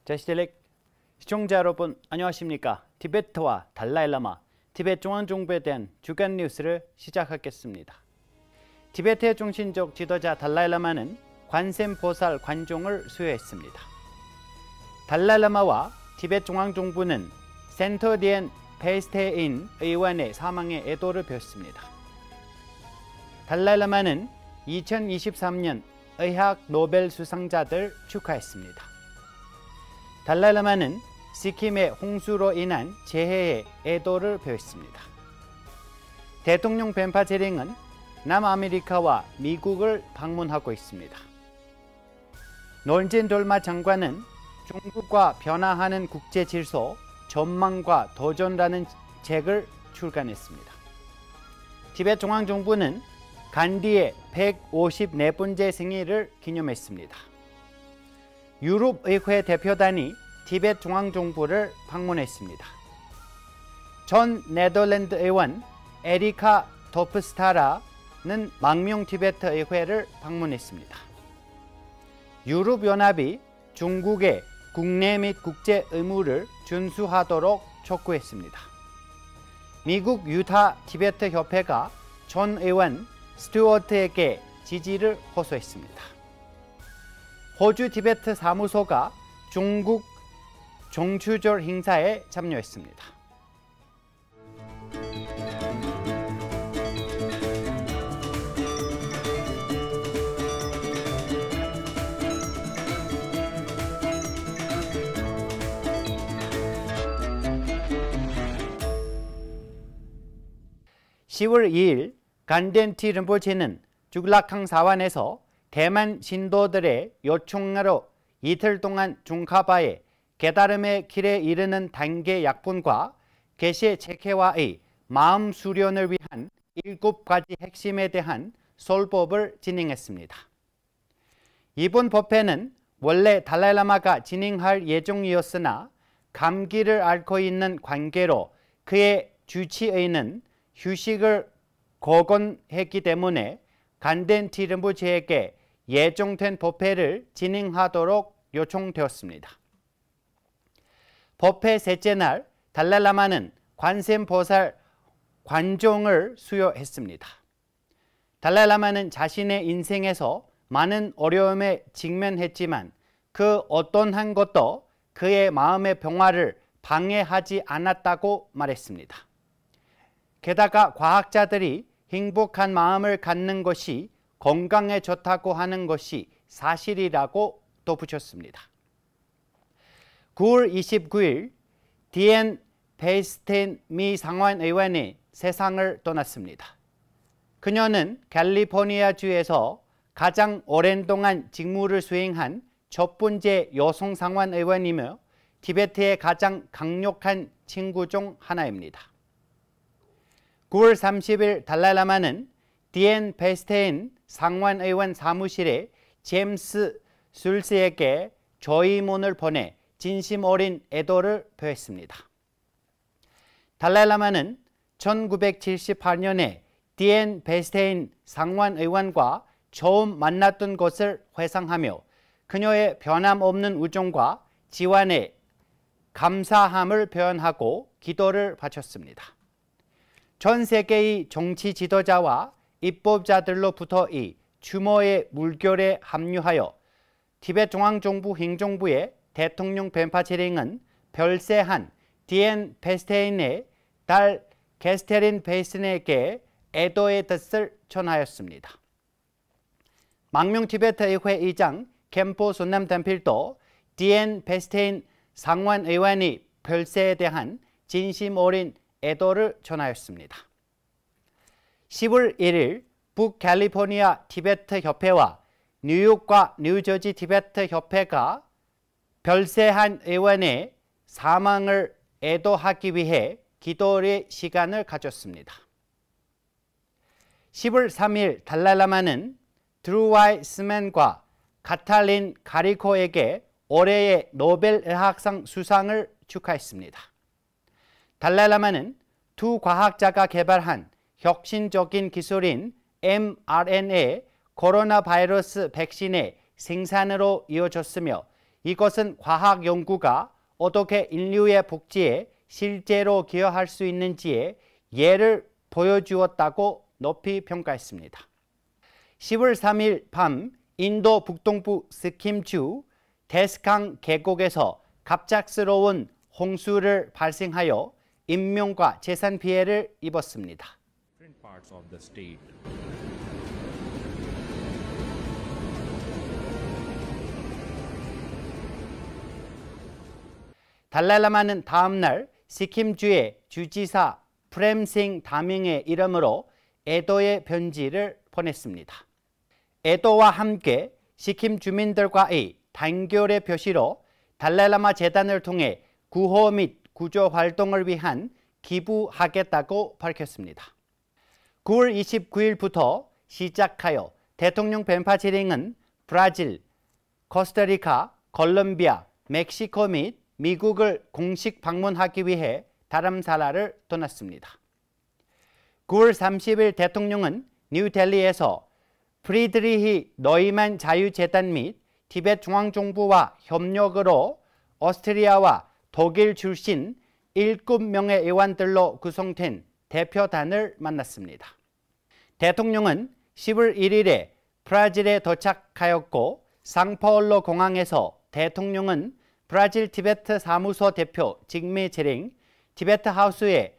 제시델릭 시청자 여러분 안녕하십니까? 티베트와 달라일라마, 티베트 중앙정부에 대한 주간 뉴스를 시작하겠습니다. 티베트의 중심적 지도자 달라일라마는 관세음보살 관종을 수여했습니다. 달라일라마와 티베트 중앙정부는 센터 디엔 페스테인 의원의 사망에 애도를 표했습니다. 달라일라마는 2023년 의학 노벨 수상자들 축하했습니다. 달라일라마는 시킴의 홍수로 인한 재해에 애도를 표했습니다. 대통령 벤파 제링은 남아메리카와 미국을 방문하고 있습니다. 놀진 돌마 장관은 중국과 변화하는 국제 질서, 전망과 도전이라는 책을 출간했습니다. 티베트 중앙정부는 간디의 154번째 생일을 기념했습니다. 유럽의회 대표단이 티베트 중앙정부를 방문했습니다. 전 네덜란드 의원 에리카 토프스타라는 망명 티베트 의회를 방문했습니다. 유럽연합이 중국의 국내 및 국제 의무를 준수하도록 촉구했습니다. 미국 유타 티베트 협회가 전 의원 스튜어트에게 지지를 호소했습니다. 호주 티베트 사무소가 중국 종추절 행사에 참여했습니다. (10월 2일) 간덴티 림포체는 죽락항 사원에서 대만 신도들의 요청으로 이틀 동안 중카바에 깨달음의 길에 이르는 단계 약분과 개시 체계화의 마음 수련을 위한 7가지 핵심에 대한 설법을 진행했습니다. 이번 법회는 원래 달라일라마가 진행할 예정이었으나 감기를 앓고 있는 관계로 그의 주치의는 휴식을 거건했기 때문에 간덴티 림포체에게 예정된 법회를 진행하도록 요청되었습니다. 법회 셋째 날 달라일라마는 관세음보살 관종을 수여했습니다. 달라일라마는 자신의 인생에서 많은 어려움에 직면했지만 그 어떤 한 것도 그의 마음의 평화를 방해하지 않았다고 말했습니다. 게다가 과학자들이 행복한 마음을 갖는 것이 건강에 좋다고 하는 것이 사실이라고 덧붙였습니다. 9월 29일 디엔 베이스텐 미 상원의원이 세상을 떠났습니다. 그녀는 캘리포니아주에서 가장 오랜 동안 직무를 수행한 첫 번째 여성 상원의원이며 티베트의 가장 강력한 친구 중 하나입니다. 9월 30일 달라일라마는 디엔 베스테인 상원의원 사무실에 제임스 술스에게 조의문을 보내 진심 어린 애도를 표했습니다. 달라일라마는 1978년에 디엔 베스테인 상원의원과 처음 만났던 것을 회상하며 그녀의 변함없는 우정과 지원에 감사함을 표현하고 기도를 바쳤습니다. 전 세계의 정치 지도자와 입법자들로부터의 추모의 물결에 합류하여 티베트 중앙정부 행정부의 대통령 벤파 제링은 별세한 디엔 베스테인의 딸 게스테린 베이슨에게 애도의 뜻을 전하였습니다. 망명 티베트 의회 의장 켐포 손남담필도 디엔 베스테인 상원의원의 별세에 대한 진심 어린 애도를 전하였습니다. 10월 1일 북캘리포니아 티베트 협회와 뉴욕과 뉴저지 티베트 협회가 별세한 의원의 사망을 애도하기 위해 기도의 시간을 가졌습니다. 10월 3일 달라일라마는 드루 와이스맨과 카탈린 가리코에게 올해의 노벨 의학상 수상을 축하했습니다. 달라일라마는 두 과학자가 개발한 혁신적인 기술인 mRNA 코로나 바이러스 백신의 생산으로 이어졌으며 이것은 과학 연구가 어떻게 인류의 복지에 실제로 기여할 수 있는지의 예를 보여주었다고 높이 평가했습니다. 10월 3일 밤 인도 북동부 스킴주 데스강 계곡에서 갑작스러운 홍수를 발생하여 인명과 재산 피해를 입었습니다. 달랄라마는 다음 날 시킴주의 주지사 프렘싱 다밍의 이름으로 애도의 편지를 보냈습니다. 애도와 함께 시킴 주민들과의 단결의 표시로 달랄라마 재단을 통해 구호 및 구조 활동을 위한 기부하겠다고 밝혔습니다. 9월 29일부터 시작하여 대통령 벤파치링은 브라질, 코스타리카, 콜롬비아, 멕시코 및 미국을 공식 방문하기 위해 다람살라를 떠났습니다. 9월 30일 대통령은 뉴델리에서 프리드리히 너이만 자유재단 및 티벳 중앙정부와 협력으로 오스트리아와 독일 출신 7명의 의원들로 구성된 대표단을 만났습니다. 대통령은 10월 1일에 브라질에 도착하였고 상파울로 공항에서 대통령은 브라질 티베트 사무소 대표 직미 제링, 티베트 하우스의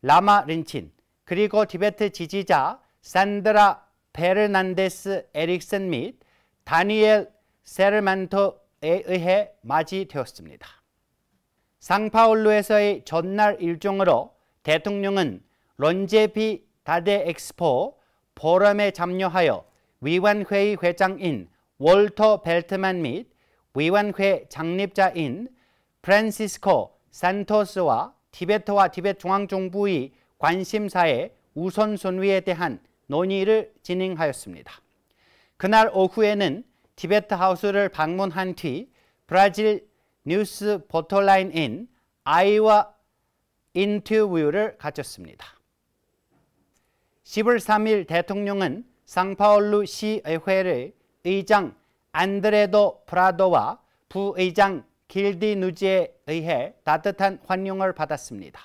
라마 린친, 그리고 티베트 지지자 산드라 페르난데스 에릭슨 및 다니엘 세르만토에 의해 맞이되었습니다. 상파울루에서의 전날 일정으로 대통령은 론제비 다데 엑스포 포럼에 참여하여 위원회의 회장인 월터 벨트만 및 위원회 창립자인 프란시스코 산토스와 티베트와 티베트 중앙정부의 관심사의 우선순위에 대한 논의를 진행하였습니다. 그날 오후에는 티베트 하우스를 방문한 뒤 브라질 뉴스 포털라인인 아이와 인터뷰를 가졌습니다. 10월 3일 대통령은 상파울루 시의회의 의장 안드레도 프라도와 부의장 길디 누지에 의해 따뜻한 환영을 받았습니다.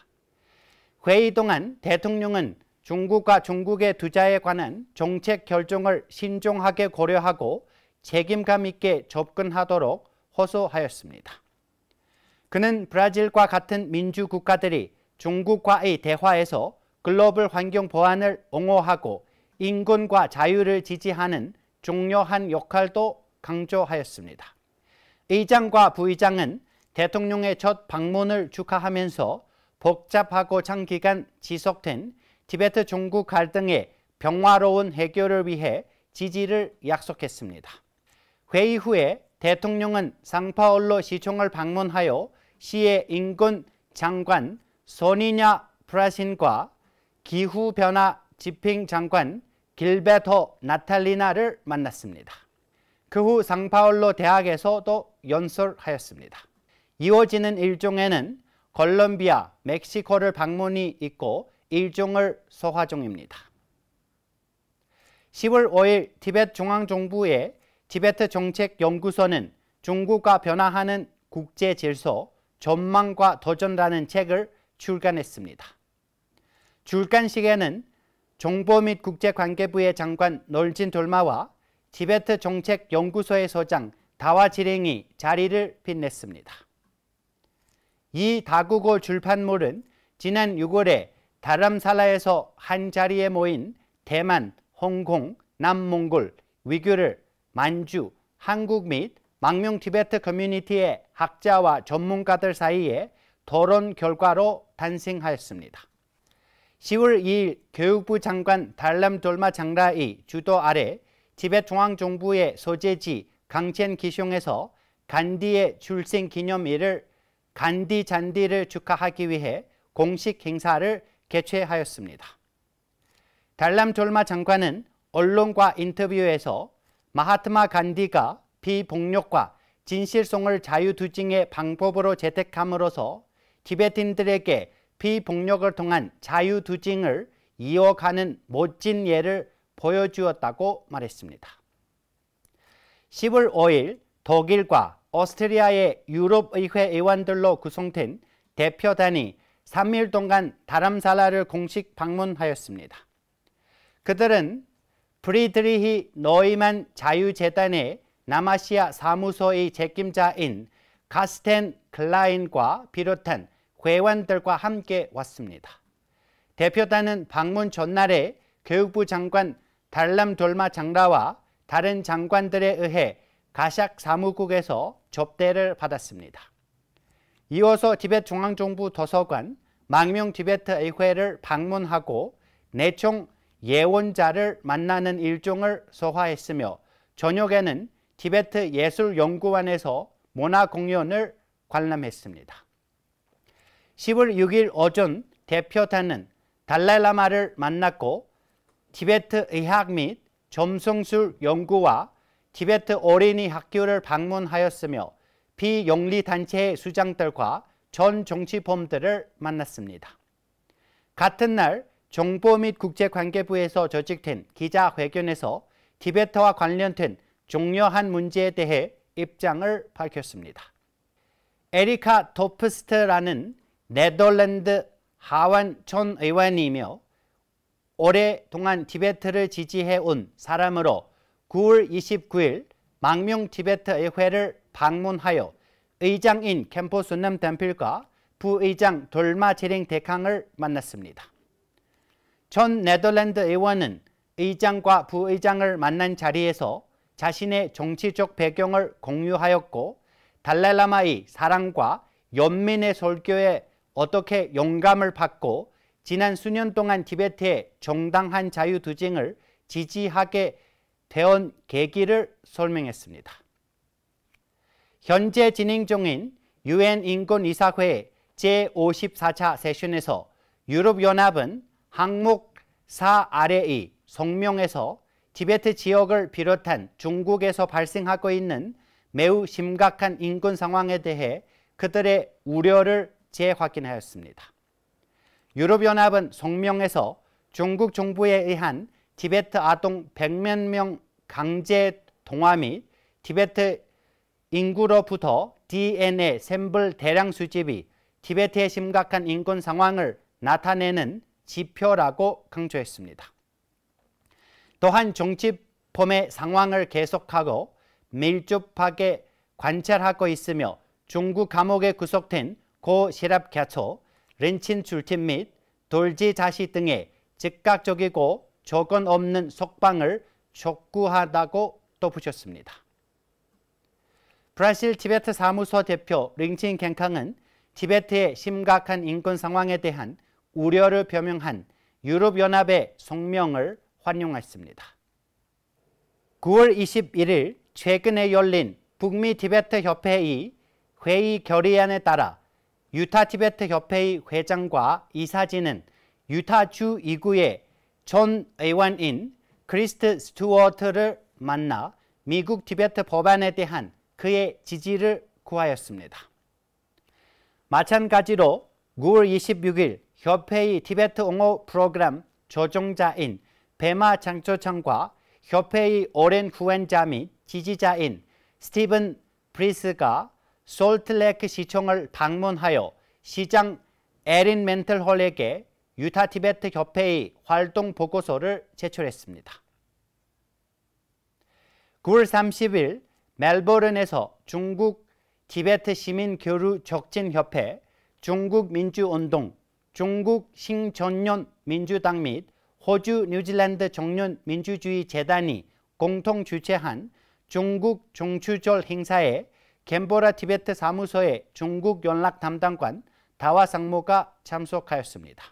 회의 동안 대통령은 중국과 중국의 투자에 관한 정책 결정을 신중하게 고려하고 책임감 있게 접근하도록 호소하였습니다. 그는 브라질과 같은 민주 국가들이 중국과의 대화에서 글로벌 환경 보안을 옹호하고 인권과 자유를 지지하는 중요한 역할도 강조하였습니다. 의장과 부의장은 대통령의 첫 방문을 축하하면서 복잡하고 장기간 지속된 티베트 중국 갈등의 평화로운 해결을 위해 지지를 약속했습니다. 회의 후에 대통령은 상파울루 시청을 방문하여 시의 인권 장관 소니냐 프라신과 기후변화 집행 장관 길베토 나탈리나를 만났습니다. 그 후 상파울루 대학에서도 연설하였습니다. 이어지는 일정에는 콜롬비아, 멕시코를 방문이 있고 일정을 소화 중입니다. 10월 5일 티베트 중앙정부의 티베트 정책연구소는 중국과 변화하는 국제 질서, 전망과 도전이라는 책을 출간했습니다. 출간식에는 정보 및 국제관계부의 장관 놀진 돌마와 티베트 정책연구소의 소장 다와지랭이 자리를 빛냈습니다. 이 다국어 출판물은 지난 6월에 다람살라에서 한 자리에 모인 대만, 홍콩, 남몽골, 위구르, 만주, 한국 및 망명 티베트 커뮤니티의 학자와 전문가들 사이에 토론 결과로 탄생하였습니다. 10월 2일 교육부 장관 달람 돌마 장라의 주도 아래 티베트 중앙정부의 소재지 강첸 기숑에서 간디의 출생 기념일을 간디 잔디를 축하하기 위해 공식 행사를 개최하였습니다. 달람 돌마 장관은 언론과 인터뷰에서 마하트마 간디가 비폭력과 진실성을 자유투쟁의 방법으로 채택함으로써 티베트인들에게 비폭력을 통한 자유투쟁을 이어가는 멋진 예를 보여주었다고 말했습니다. 10월 5일 독일과 오스트리아의 유럽의회 의원들로 구성된 대표단이 3일 동안 다람살라를 공식 방문하였습니다. 그들은 프리드리히 노이만 자유재단의 남아시아 사무소의 책임자인 카스텐 클라인과 비롯한 회원들과 함께 왔습니다. 대표단은 방문 전날에 교육부 장관 달람 돌마 장라와 다른 장관들에 의해 가샥 사무국에서 접대를 받았습니다. 이어서 티베트 중앙정부 도서관, 망명 티베트 의회를 방문하고 내총 예원자를 만나는 일정을 소화했으며 저녁에는 티베트 예술연구원에서 문화공연을 관람했습니다. 10월 6일 오전 대표단은 달라이라마를 만났고 티베트 의학 및 점성술 연구와 티베트 어린이 학교를 방문하였으며 비영리단체의 수장들과 전 정치범들을 만났습니다. 같은 날 정보 및 국제관계부에서 조직된 기자회견에서 티베트와 관련된 중요한 문제에 대해 입장을 밝혔습니다. 에리카 토프스트라는 네덜란드 하원 전 의원이며 오랫동안 티베트를 지지해온 사람으로 9월 29일 망명 티베트 의회를 방문하여 의장인 캠포 순남 댐필과 부의장 돌마 제링 대캉을 만났습니다. 전 네덜란드 의원은 의장과 부의장을 만난 자리에서 자신의 정치적 배경을 공유하였고 달라이라마의 사랑과 연민의 설교에 어떻게 영감을 받고 지난 수년 동안 티베트의 정당한 자유투쟁을 지지하게 되온 계기를 설명했습니다. 현재 진행 중인 UN 인권이사회 제54차 세션에서 유럽연합은 항목 4 아래의 성명에서 티베트 지역을 비롯한 중국에서 발생하고 있는 매우 심각한 인권 상황에 대해 그들의 우려를 재확인하였습니다. 유럽연합은 성명에서 중국 정부에 의한 티베트 아동 100만 명 강제 동화 및 티베트 인구로부터 DNA 샘플 대량 수집이 티베트의 심각한 인권 상황을 나타내는 지표라고 강조했습니다. 또한 정치범의 상황을 계속하고 밀접하게 관찰하고 있으며 중국 감옥에 구속된 고 시랍 갸초, 렌친 출팀 및 돌지 자시 등의 즉각적이고 조건 없는 석방을 촉구하다고 덧붙였습니다. 브라질 티베트 사무소 대표 링친 갱캉은 티베트의 심각한 인권 상황에 대한 우려를 표명한 유럽연합의 성명을 환영했습니다. 9월 21일 최근에 열린 북미 티베트 협회의 회의 결의안에 따라 유타 티베트 협회의 회장과 이사진은 유타주 2구의 전 의원인 크리스트 스튜어트를 만나 미국 티베트 법안에 대한 그의 지지를 구하였습니다. 마찬가지로 9월 26일 협회의 티베트 옹호 프로그램 조정자인 베마 장초창과 협회의 오랜 후원자 및 지지자인 스티븐 프리스가 솔트레이크 시청을 방문하여 시장 에린 멘틀홀에게 유타 티베트 협회의 활동 보고서를 제출했습니다. 9월 30일 멜버른에서 중국 티베트 시민교류 촉진협회, 중국민주운동, 중국 신전년 민주당 및 호주 뉴질랜드 청년민주주의 재단이 공동 주최한 중국 중추절 행사에 캔버라 티베트 사무소의 중국 연락 담당관 다와 상무가 참석하였습니다.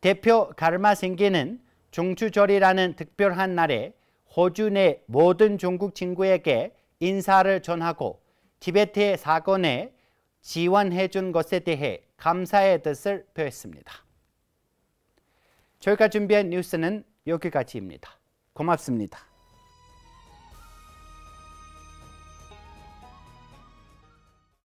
대표 가르마생기는 중추절이라는 특별한 날에 호주 내 모든 중국 친구에게 인사를 전하고 티베트의 사건에 지원해 준 것에 대해 감사의 뜻을 표했습니다. 저희가 준비한 뉴스는 여기까지입니다. 고맙습니다.